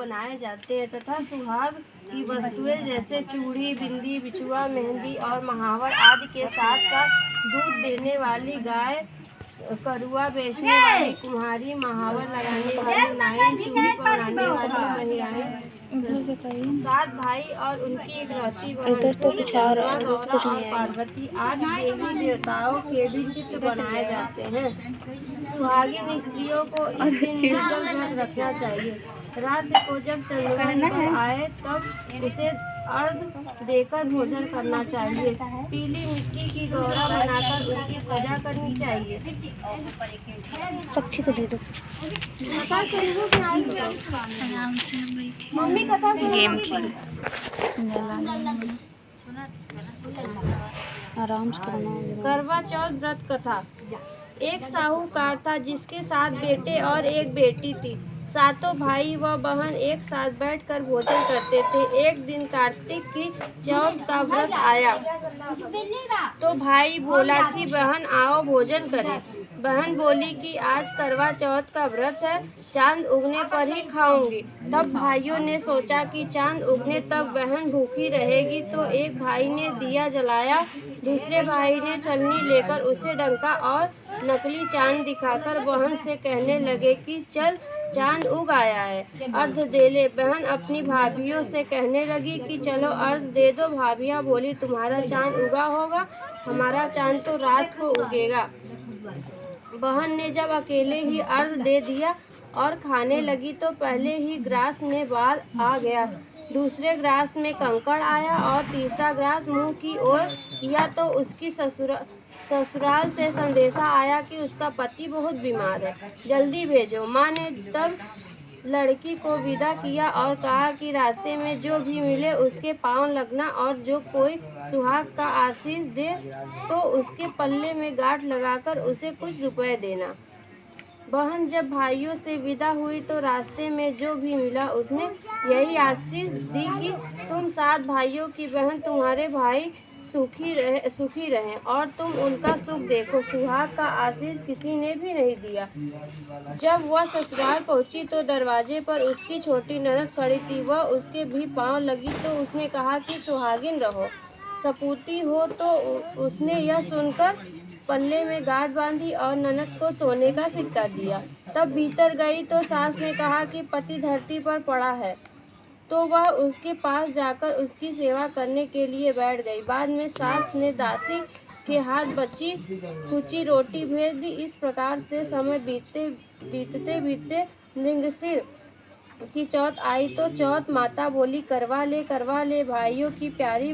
बनाए जाते हैं तथा सुहाग की वस्तुएं जैसे चूड़ी, बिंदी, बिछुआ, मेहंदी और महावर आदि के साथ साथ दूध देने वाली गाय, करुआ बेचने वाली कुम्हारी, महावर लगाने वाली नाई, चूड़ी पहनाने वाली महिलाएं, 7 भाई और उनकी इकलौती बहन गौरा और पार्वती आदि देवी देवताओं के भी चित्र बनाए जाते हैं। सुहागिन स्त्रियों को इस दिन निर्जल व्रत रखना चाहिए। रात को जब चंद्रमा निकल आए तब उसे अर्घ देकर भोजन करना चाहिए। पीली मिट्टी की गौरा बनाकर उसकी पूजा करनी चाहिए। पक्षी को दे दो। आराम से बैठे मम्मी कथा गेम खेल आराम से करना। करवा चौथ व्रत कथा। एक साहूकार था जिसके 7 बेटे और एक बेटी थी। सातों भाई व बहन एक साथ बैठकर भोजन करते थे। एक दिन कार्तिक की चौथ का व्रत आया तो भाई बोला कि बहन आओ भोजन करें। बहन बोली कि आज करवा चौथ का व्रत है, चांद उगने पर ही खाऊंगी। तब भाइयों ने सोचा कि चांद उगने तक बहन भूखी रहेगी, तो एक भाई ने दिया जलाया, दूसरे भाई ने छलनी लेकर उसे डंका और नकली चांद दिखाकर बहन से कहने लगे कि चल चांद उग आया है, अर्घ दे ले। बहन अपनी भाभियों से कहने लगी कि चलो अर्घ दे दो। भाभियाँ बोली तुम्हारा चांद उगा होगा, हमारा चांद तो रात को उगेगा। बहन ने जब अकेले ही अर्घ दे दिया और खाने लगी तो पहले ही ग्रास में बाल आ गया, दूसरे ग्रास में कंकड़ आया और तीसरा ग्रास मुंह की ओर किया तो उसकी ससुराल से संदेशा आया कि उसका पति बहुत बीमार है, जल्दी भेजो। माँ ने तब लड़की को विदा किया और कहा कि रास्ते में जो भी मिले उसके पांव लगना और जो कोई सुहाग का आशीष दे तो उसके पल्ले में गांठ लगाकर उसे कुछ रुपए देना। बहन जब भाइयों से विदा हुई तो रास्ते में जो भी मिला उसने यही आशीष दी कि तुम 7 भाइयों की बहन, तुम्हारे भाई सुखी रहे और तुम उनका सुख देखो। सुहाग का आशीष किसी ने भी नहीं दिया। जब वह ससुराल पहुंची तो दरवाजे पर उसकी छोटी ननद खड़ी थी। वह उसके भी पांव लगी तो उसने कहा कि सुहागिन रहो, सपूती हो। तो उसने यह सुनकर पल्ले में गांठ बांधी और ननद को सोने का सिक्का दिया। तब भीतर गई तो सास ने कहा कि पति धरती पर पड़ा है, तो वह उसके पास जाकर उसकी सेवा करने के लिए बैठ गई। बाद में सास ने दासी के हाथ बची कुची रोटी भेज दी। इस प्रकार से समय बीतते मृगशीर की चौथ आई तो चौथ माता बोली करवा ले भाइयों की प्यारी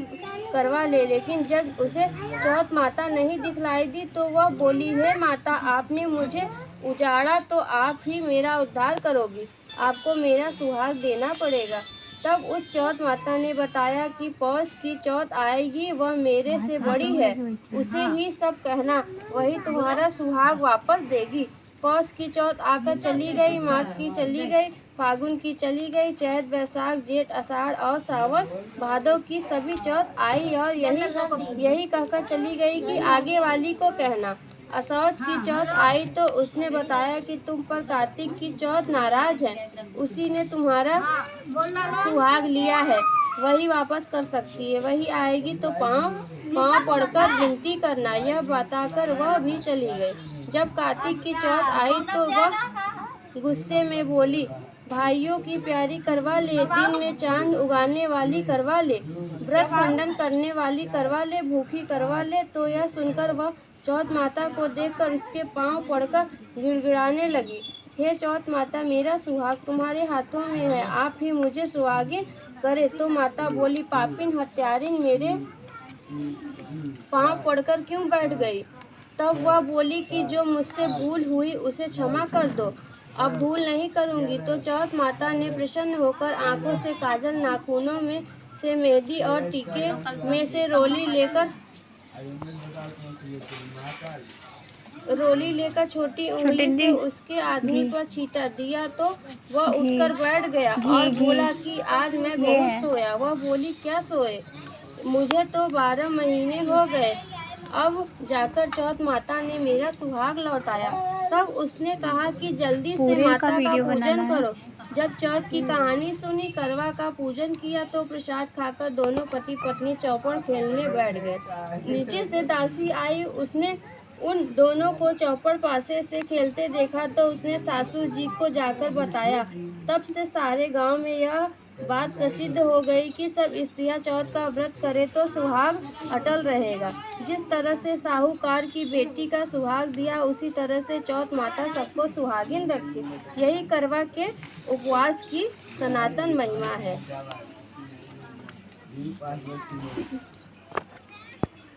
करवा ले। लेकिन जब उसे चौथ माता नहीं दिखलाई दी तो वह बोली, हे माता, आपने मुझे उजाड़ा तो आप ही मेरा उद्धार करोगी, आपको मेरा सुहाग देना पड़ेगा। तब उस चौथ माता ने बताया कि पौष की चौथ आएगी, वह मेरे से बड़ी है, उसे ही सब कहना, वही तुम्हारा सुहाग वापस देगी। पौष की चौथ आकर चली गई, माघ की चली गई, फागुन की चली गई, चैत बैसाख जेठ आषाढ़ और सावन भादव की सभी चौथ आई और यही कहकर चली गई कि आगे वाली को कहना। असौज की चौथ आई तो उसने बताया कि तुम पर कार्तिक की चौथ नाराज है, उसी ने तुम्हारा सुहाग लिया है, वही वापस कर सकती है, वही आएगी तो पाँव पड़कर विनती करना। यह बताकर वह भी चली गई। जब कार्तिक की चौथ आई तो वह गुस्से में बोली, भाइयों की प्यारी करवा ले, दिन में चांद उगाने वाली करवा ले, व्रत खंडन करने वाली करवा ले, भूखी करवा ले। तो यह सुनकर वह चौथ माता को देखकर इसके पांव पड़कर गिड़गिड़ाने लगी, हे चौथ माता, मेरा सुहाग तुम्हारे हाथों में है, आप ही मुझे सुहागिन करे। तो माता बोली, पापिन हत्यारिन, मेरे पांव पड़कर क्यों बैठ गई? तब वह बोली कि जो मुझसे भूल हुई उसे क्षमा कर दो, अब भूल नहीं करूंगी। तो चौथ माता ने प्रसन्न होकर आंखों से काजल, नाखूनों में से मेहंदी और टीके में से रोली लेकर छोटी उंगली से उसके आदमी पर छींटा दिया तो वह उठकर बैठ गया और बोला कि आज मैं बहुत सोया। वह बोली, क्या सोए? मुझे तो 12 महीने हो गए, अब जाकर चौथ माता ने मेरा सुहाग लौटाया। तब उसने कहा कि जल्दी से माता का पूजन करो, जब चौथ की कहानी सुनी, करवा का पूजन किया तो प्रसाद खाकर दोनों पति पत्नी चौपड़ खेलने बैठ गए। नीचे से दासी आई, उसने उन दोनों को चौपड़ पासे से खेलते देखा तो उसने सासू जी को जाकर बताया। तब से सारे गांव में यह बात प्रसिद्ध हो गई कि सब स्त्रियां चौथ का व्रत करें तो सुहाग अटल रहेगा। जिस तरह से साहूकार की बेटी का सुहाग दिया, उसी तरह से चौथ माता सबको सुहागिन रखे। यही करवा के उपवास की सनातन महिमा है।